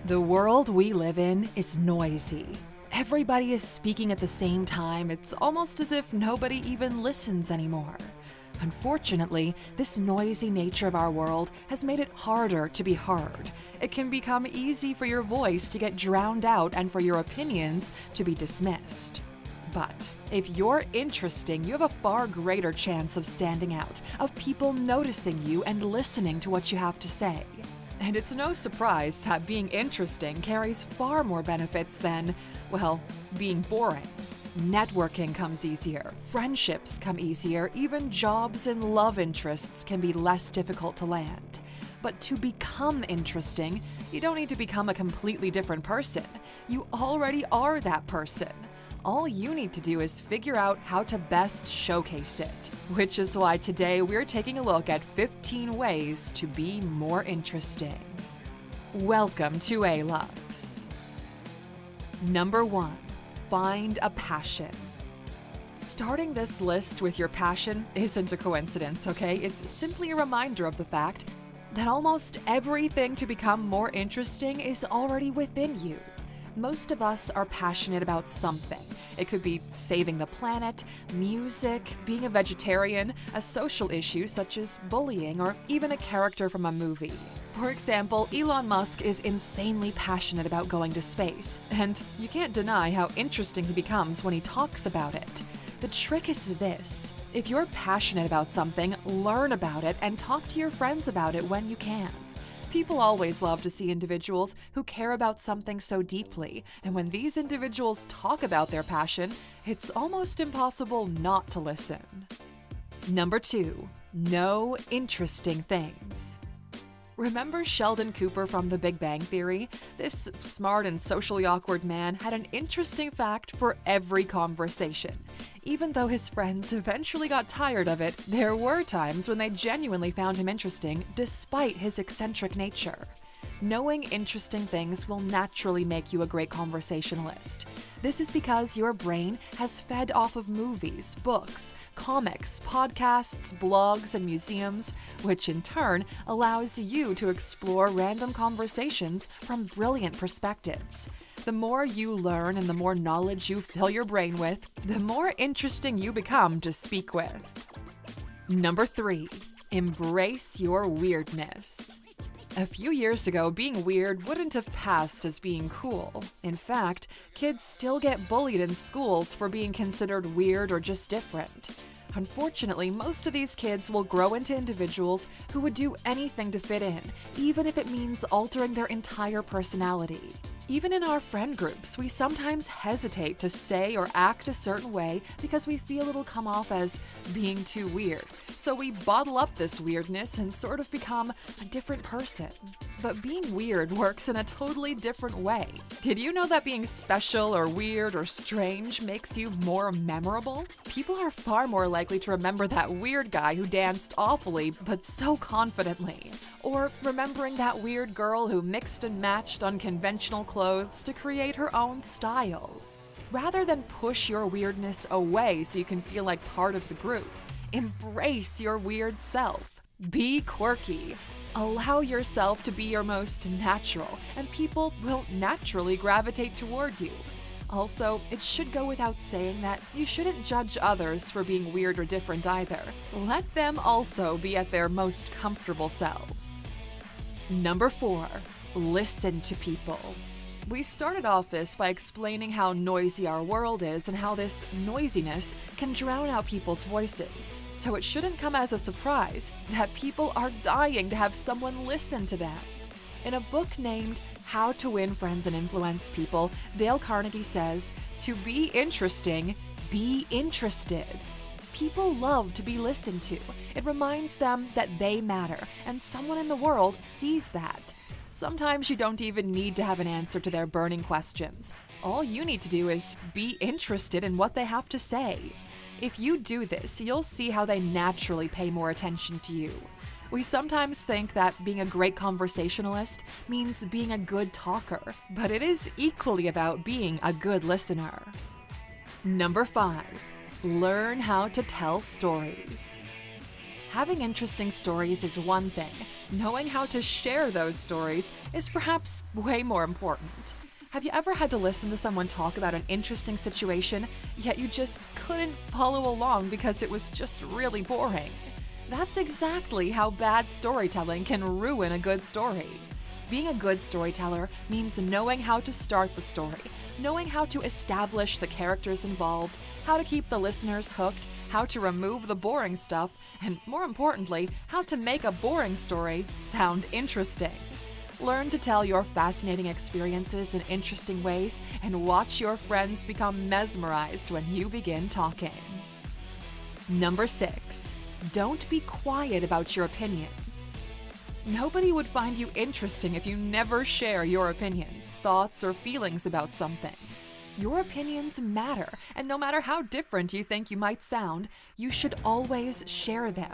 The world we live in is noisy. Everybody is speaking at the same time. It's almost as if nobody even listens anymore. Unfortunately, this noisy nature of our world has made it harder to be heard. It can become easy for your voice to get drowned out and for your opinions to be dismissed. But if you're interesting, you have a far greater chance of standing out, of people noticing you and listening to what you have to say. And it's no surprise that being interesting carries far more benefits than, well, being boring. Networking comes easier, friendships come easier, even jobs and love interests can be less difficult to land. But to become interesting, you don't need to become a completely different person. You already are that person. All you need to do is figure out how to best showcase it, which is why today we're taking a look at 15 ways to be more interesting. Welcome to A-Lux. Number 1. Find a passion. Starting this list with your passion isn't a coincidence, okay? It's simply a reminder of the fact that almost everything to become more interesting is already within you. Most of us are passionate about something. It could be saving the planet, music, being a vegetarian, a social issue such as bullying, or even a character from a movie. For example, Elon Musk is insanely passionate about going to space, and you can't deny how interesting he becomes when he talks about it. The trick is this: if you're passionate about something, learn about it and talk to your friends about it when you can. People always love to see individuals who care about something so deeply, and when these individuals talk about their passion, it's almost impossible not to listen. Number 2. Know interesting things. Remember Sheldon Cooper from The Big Bang Theory? This smart and socially awkward man had an interesting fact for every conversation. Even though his friends eventually got tired of it, there were times when they genuinely found him interesting despite his eccentric nature. Knowing interesting things will naturally make you a great conversationalist. This is because your brain has fed off of movies, books, comics, podcasts, blogs, and museums, which in turn allows you to explore random conversations from brilliant perspectives. The more you learn and the more knowledge you fill your brain with, the more interesting you become to speak with. Number 3. Embrace your weirdness. A few years ago, being weird wouldn't have passed as being cool. In fact, kids still get bullied in schools for being considered weird or just different. Unfortunately, most of these kids will grow into individuals who would do anything to fit in, even if it means altering their entire personality. Even in our friend groups, we sometimes hesitate to say or act a certain way because we feel it'll come off as being too weird. So we bottle up this weirdness and sort of become a different person. But being weird works in a totally different way. Did you know that being special or weird or strange makes you more memorable? People are far more likely to remember that weird guy who danced awfully but so confidently. Or remembering that weird girl who mixed and matched unconventional clothes to create her own style. Rather than push your weirdness away so you can feel like part of the group, embrace your weird self. Be quirky. Allow yourself to be your most natural, and people will naturally gravitate toward you. Also, it should go without saying that you shouldn't judge others for being weird or different either. Let them also be at their most comfortable selves. Number 4. Listen to people. We started off this by explaining how noisy our world is and how this noisiness can drown out people's voices. So it shouldn't come as a surprise that people are dying to have someone listen to them. In a book named How to Win Friends and Influence People, Dale Carnegie says, "To be interesting, be interested." People love to be listened to. It reminds them that they matter, and someone in the world sees that. Sometimes you don't even need to have an answer to their burning questions. All you need to do is be interested in what they have to say. If you do this, you'll see how they naturally pay more attention to you. We sometimes think that being a great conversationalist means being a good talker, but it is equally about being a good listener. Number 5. Learn how to tell stories. Having interesting stories is one thing. Knowing how to share those stories is perhaps way more important. Have you ever had to listen to someone talk about an interesting situation, yet you just couldn't follow along because it was just really boring? That's exactly how bad storytelling can ruin a good story. Being a good storyteller means knowing how to start the story, knowing how to establish the characters involved, how to keep the listeners hooked, how to remove the boring stuff, and more importantly, how to make a boring story sound interesting. Learn to tell your fascinating experiences in interesting ways and watch your friends become mesmerized when you begin talking. Number 6. Don't be quiet about your opinions. Nobody would find you interesting if you never share your opinions, thoughts, or feelings about something. Your opinions matter, and no matter how different you think you might sound, you should always share them.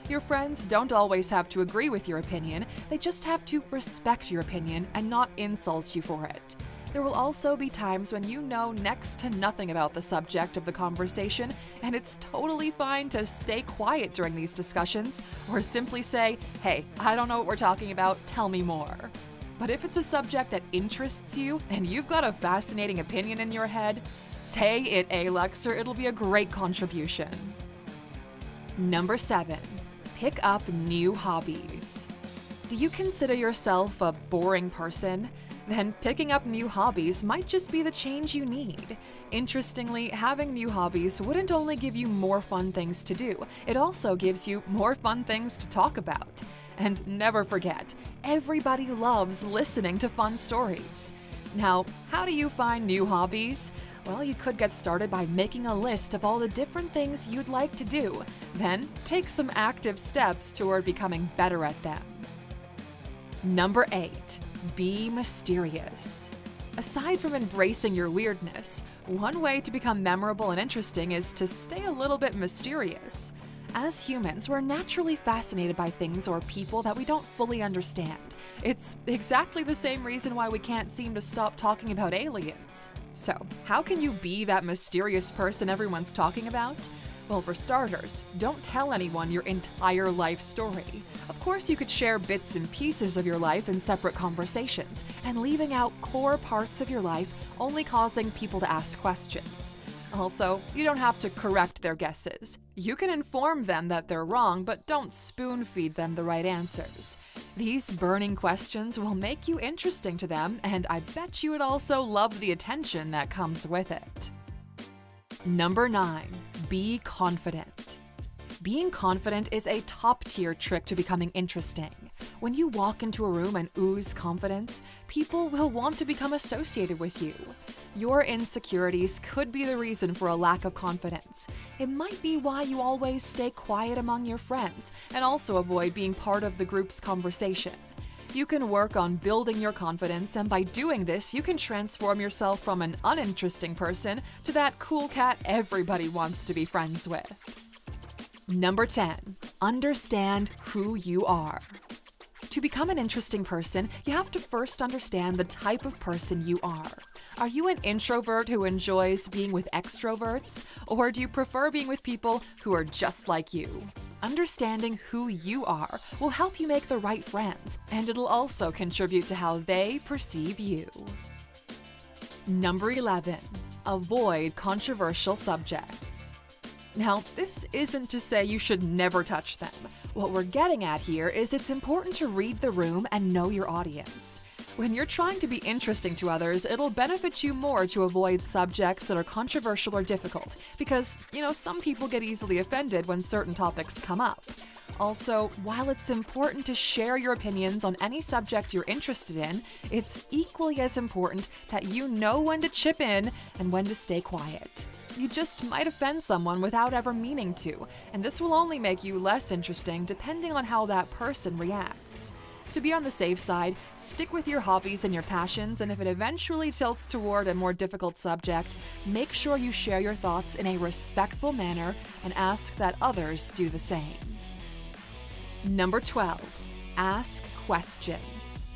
Your friends don't always have to agree with your opinion, they just have to respect your opinion and not insult you for it. There will also be times when you know next to nothing about the subject of the conversation, and it's totally fine to stay quiet during these discussions or simply say, "Hey, I don't know what we're talking about, tell me more." But if it's a subject that interests you and you've got a fascinating opinion in your head, say it, Alex, or it'll be a great contribution. Number 7. Pick up new hobbies. Do you consider yourself a boring person? Then picking up new hobbies might just be the change you need. Interestingly, having new hobbies wouldn't only give you more fun things to do, it also gives you more fun things to talk about. And never forget, everybody loves listening to fun stories. Now, how do you find new hobbies? Well, you could get started by making a list of all the different things you'd like to do, then take some active steps toward becoming better at them. Number 8. Be mysterious. Aside from embracing your weirdness, one way to become memorable and interesting is to stay a little bit mysterious. As humans, we're naturally fascinated by things or people that we don't fully understand. It's exactly the same reason why we can't seem to stop talking about aliens. So, how can you be that mysterious person everyone's talking about? Well, for starters, don't tell anyone your entire life story. Of course, you could share bits and pieces of your life in separate conversations, and leaving out core parts of your life only causing people to ask questions. Also, you don't have to correct their guesses. You can inform them that they're wrong, but don't spoon-feed them the right answers. These burning questions will make you interesting to them, and I bet you would also love the attention that comes with it. Number 9. Be confident. Being confident is a top-tier trick to becoming interesting. When you walk into a room and ooze confidence, people will want to become associated with you. Your insecurities could be the reason for a lack of confidence. It might be why you always stay quiet among your friends and also avoid being part of the group's conversation. You can work on building your confidence, and by doing this, you can transform yourself from an uninteresting person to that cool cat everybody wants to be friends with. Number 10. Understand who you are. To become an interesting person, you have to first understand the type of person you are. Are you an introvert who enjoys being with extroverts? Or do you prefer being with people who are just like you? Understanding who you are will help you make the right friends, and it'll also contribute to how they perceive you. Number 11. Avoid controversial subjects. Now, this isn't to say you should never touch them. What we're getting at here is it's important to read the room and know your audience. When you're trying to be interesting to others, it'll benefit you more to avoid subjects that are controversial or difficult, because, some people get easily offended when certain topics come up. Also, while it's important to share your opinions on any subject you're interested in, it's equally as important that you know when to chip in and when to stay quiet. You just might offend someone without ever meaning to, and this will only make you less interesting depending on how that person reacts. To be on the safe side, stick with your hobbies and your passions, and if it eventually tilts toward a more difficult subject, make sure you share your thoughts in a respectful manner and ask that others do the same. Number 12. Ask questions.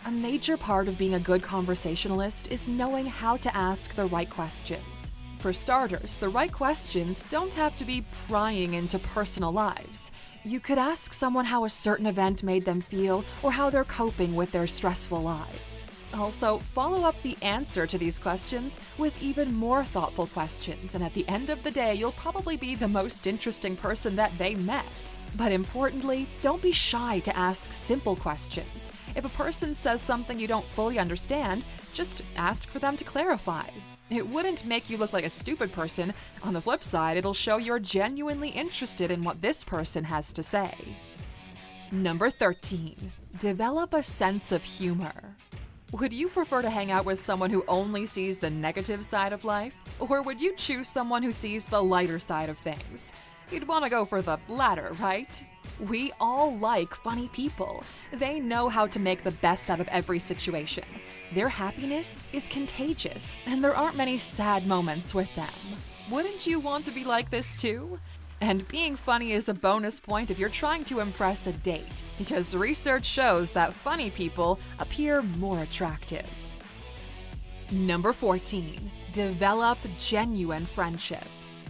A major part of being a good conversationalist is knowing how to ask the right questions. For starters, the right questions don't have to be prying into personal lives. You could ask someone how a certain event made them feel or how they're coping with their stressful lives. Also, follow up the answer to these questions with even more thoughtful questions, and at the end of the day, you'll probably be the most interesting person that they met. But importantly, don't be shy to ask simple questions. If a person says something you don't fully understand, just ask for them to clarify. It wouldn't make you look like a stupid person. On the flip side, it'll show you're genuinely interested in what this person has to say. Number 13. Develop a sense of humor. Would you prefer to hang out with someone who only sees the negative side of life? Or would you choose someone who sees the lighter side of things? You'd want to go for the latter, right? We all like funny people. They know how to make the best out of every situation. Their happiness is contagious, and there aren't many sad moments with them. Wouldn't you want to be like this too? And being funny is a bonus point if you're trying to impress a date, because research shows that funny people appear more attractive. Number 14. Develop genuine friendships.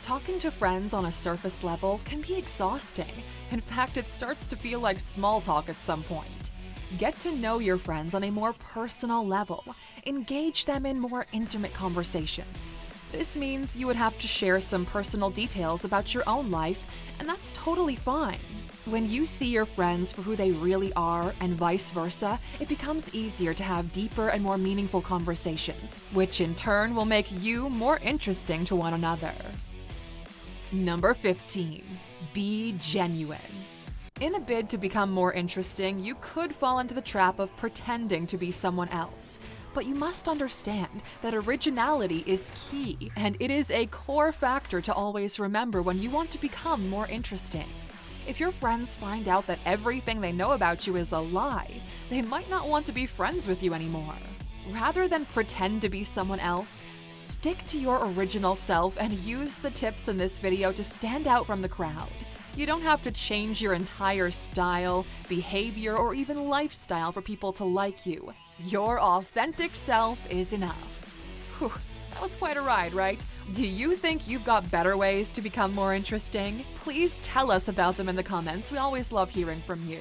Talking to friends on a surface level can be exhausting. In fact, it starts to feel like small talk at some point. Get to know your friends on a more personal level. Engage them in more intimate conversations. This means you would have to share some personal details about your own life, and that's totally fine. When you see your friends for who they really are and vice versa, it becomes easier to have deeper and more meaningful conversations, which in turn will make you more interesting to one another. Number 15. Be genuine. In a bid to become more interesting, you could fall into the trap of pretending to be someone else. But you must understand that originality is key, and it is a core factor to always remember when you want to become more interesting. If your friends find out that everything they know about you is a lie, they might not want to be friends with you anymore. Rather than pretend to be someone else, stick to your original self and use the tips in this video to stand out from the crowd. You don't have to change your entire style, behavior, or even lifestyle for people to like you. Your authentic self is enough. Whew, that was quite a ride, right? Do you think you've got better ways to become more interesting? Please tell us about them in the comments. We always love hearing from you.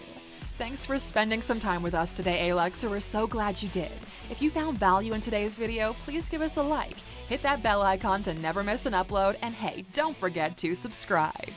Thanks for spending some time with us today, Alexa. We're so glad you did. If you found value in today's video, please give us a like. Hit that bell icon to never miss an upload, and hey, don't forget to subscribe.